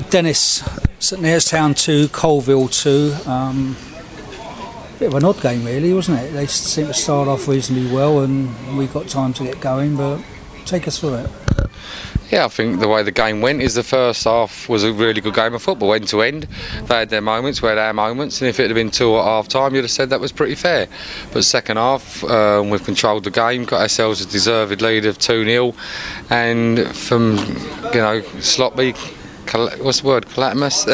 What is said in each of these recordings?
Dennis, SNTFCTV 2, Coalville 2. Bit of an odd game really, wasn't it? They seemed to start off reasonably well and we got time to get going, but take us through it. Yeah, I think the way the game went is the first half was a really good game of football, end to end. They had their moments, we had our moments, and if it had been 2 at half time, you'd have said that was pretty fair. But second half, we've controlled the game, got ourselves a deserved lead of 2-0, and from, you know, sloppy, what's the word, calamitous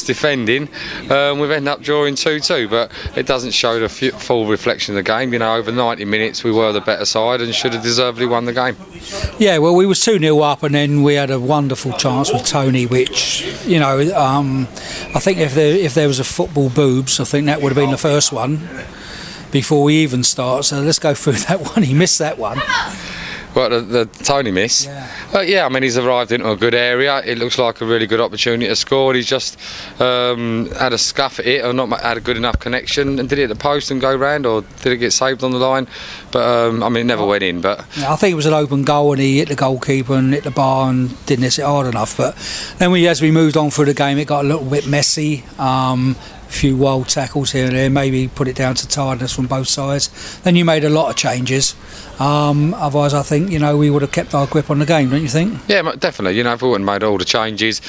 defending, we've ended up drawing 2-2, but it doesn't show the full reflection of the game. You know, over 90 minutes we were the better side and should have deservedly won the game. Yeah, well, we was 2-0 up and then we had a wonderful chance with Tony, which, you know, I think if there was a football boobs, I think that would have been the first one before we even start. So let's go through that one. He missed that one. Well, the Tony miss. Yeah, I mean, he's arrived into a good area. It looks like a really good opportunity to score. He's just had a scuff at it, or not had a good enough connection. And did it at the post and go round, or did it get saved on the line? But I mean, it never went in. But yeah, I think it was an open goal, and he hit the goalkeeper and hit the bar and didn't hit it hard enough. But then, as we moved on through the game, it got a little bit messy. A few wild tackles here and there, maybe put it down to tiredness from both sides. Then you made a lot of changes. Otherwise, I think, you know, we would have kept our grip on the game, don't you think? Yeah, definitely. You know, if we wouldn't have made all the changes,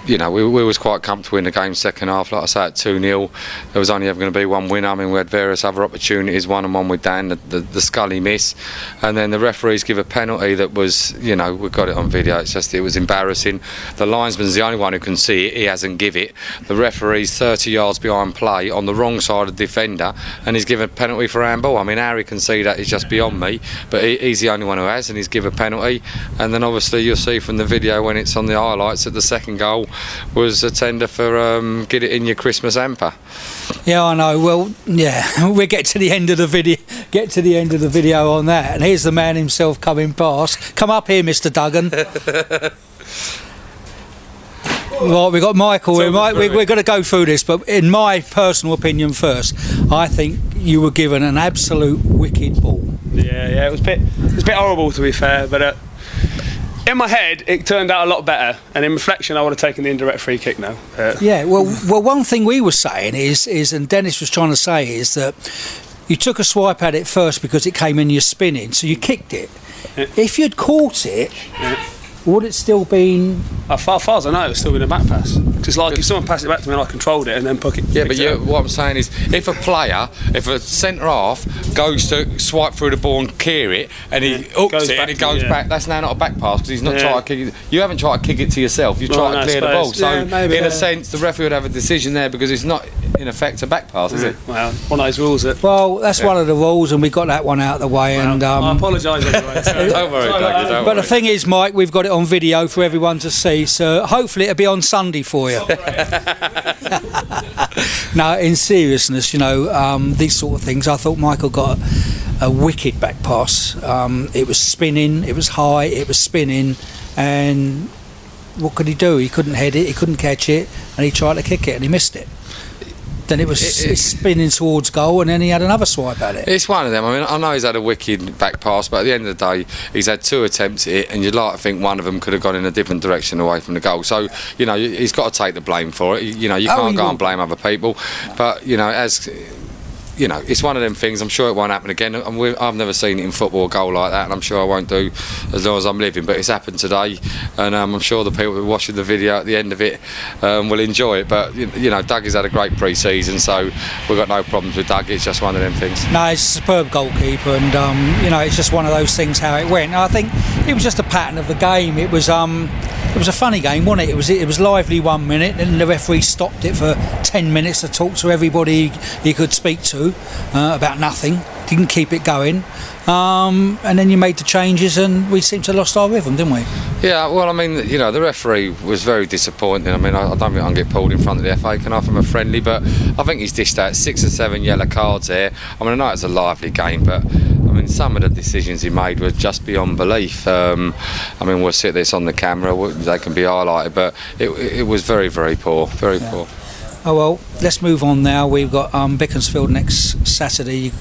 you know, we was quite comfortable in the game second half. Like I say, at 2-0, there was only ever going to be one winner. I mean, we had various other opportunities, one-on-one with Dan, the Scully miss, and then the referees give a penalty that was, you know, we've got it on video, it's just, it was embarrassing. The linesman's the only one who can see it, he hasn't give it. The referee's 30 yards behind play on the wrong side of the defender, and he's given a penalty for handball. I mean, how he can see that is just beyond me, but he's the only one who has, and he's given a penalty. And then obviously you'll see from the video when it's on the highlights that the second goal was a tender for get it in your Christmas hamper. Yeah, I know. Well, yeah, we'll get to the end of the video. Get to the end of the video on that. And here's the man himself coming past. Come up here, Mr. Duggan. Right, we've got Michael. We're going to go through this, but in my personal opinion first, I think you were given an absolute wicked ball. Yeah, it was a bit horrible, to be fair, but in my head it turned out a lot better, and in reflection I would have taken the indirect free kick now. Yeah, well, one thing we were saying is, and Dennis was trying to say, is that you took a swipe at it first because it came in your spinning, so you kicked it. Yeah. If you'd caught it, would it still been... As far as I know, it's still been a back pass. Because like if someone passed it back to me and I controlled it and then picked it. Yeah, but what I'm saying is, if a centre half goes to swipe through the ball and clear it, and he hooks it and it goes back, that's now not a back pass because he's not trying to kick it. You haven't tried to kick it to yourself. You've tried to clear the ball. So in a sense, the referee would have a decision there because it's not in effect a back pass, is it? Well, one of those rules. Well, that's one of the rules, and we got that one out of the way. Well, and I apologise anyway. Don't worry, Doug, don't But the thing is, Mike, we've got it on video for everyone to see, so hopefully it'll be on Sunday for you. No, in seriousness, you know, these sort of things, I thought Michael got a wicked back pass. It was spinning, it was high, it was spinning, and what could he do? He couldn't head it, he couldn't catch it, and he tried to kick it and he missed it. Then it was spinning towards goal, and then he had another swipe at it. It's one of them. I mean, I know he's had a wicked back pass, but at the end of the day, he's had 2 attempts at it, and you'd like to think one of them could have gone in a different direction away from the goal. So, you know, he's got to take the blame for it. You know, you can't go and blame other people. But, you know, you know, it's one of them things. I'm sure it won't happen again. I've never seen it in football, a goal like that, and I'm sure I won't do as long as I'm living. But it's happened today, and I'm sure the people who are watching the video at the end of it will enjoy it. But you know, Doug has had a great pre-season, so we've got no problems with Doug. It's just one of them things. No, he's a superb goalkeeper, and you know, it's just one of those things how it went. I think it was just a pattern of the game. It was a funny game, wasn't it? It was lively 1 minute, and the referee stopped it for 10 minutes to talk to everybody he could speak to about nothing. Didn't keep it going, and then you made the changes, and we seemed to have lost our rhythm, didn't we? Yeah, well, I mean, you know, the referee was very disappointing. I mean, I don't think I can get pulled in front of the FA, can I, from a friendly, but I think he's dished out 6 or 7 yellow cards there. I mean, I know it's a lively game, but I mean, some of the decisions he made were just beyond belief. I mean, we'll see this on the camera, they can be highlighted, but it was very, very poor, very poor. Oh well, let's move on now. We've got Beaconsfield next Saturday.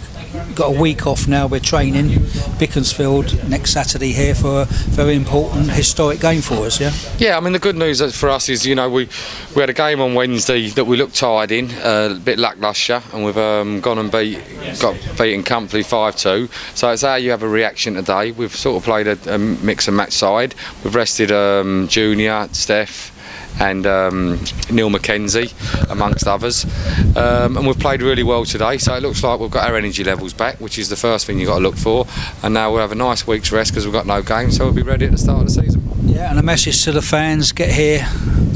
Got a week off now. We're training Beaconsfield next Saturday here for a very important historic game for us. Yeah, I mean the good news for us is, you know, we had a game on Wednesday that we looked tired in, a bit lacklustre, and we've gone and got beaten comfortably 5-2. So it's how you have a reaction today. We've sort of played a mix and match side. We've rested Junior, Steph, and Neil McKenzie, amongst others, and we've played really well today, so it looks like we've got our energy levels back, which is the first thing you've got to look for. And now we'll have a nice week's rest because we've got no game, so we'll be ready at the start of the season. Yeah, and a message to the fans: get here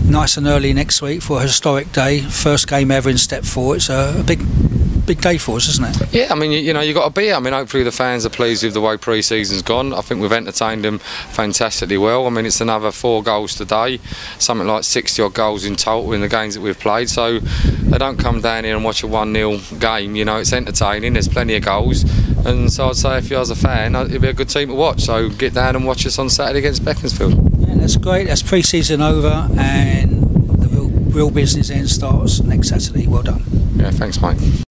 nice and early next week for a historic day, first game ever in Step 4. It's a big day for us, isn't it? Yeah, I mean, you know, you've got to be. I mean, hopefully the fans are pleased with the way pre-season's gone. I think we've entertained them fantastically well. I mean, it's another 4 goals today, something like 60 odd goals in total in the games that we've played. So they don't come down here and watch a 1-0 game. You know, it's entertaining. There's plenty of goals, and so I'd say if you as a fan, it'd be a good team to watch. So get down and watch us on Saturday against Beaconsfield. Yeah, that's great. That's pre-season over, and the real business then starts next Saturday. Well done. Yeah, thanks, mate.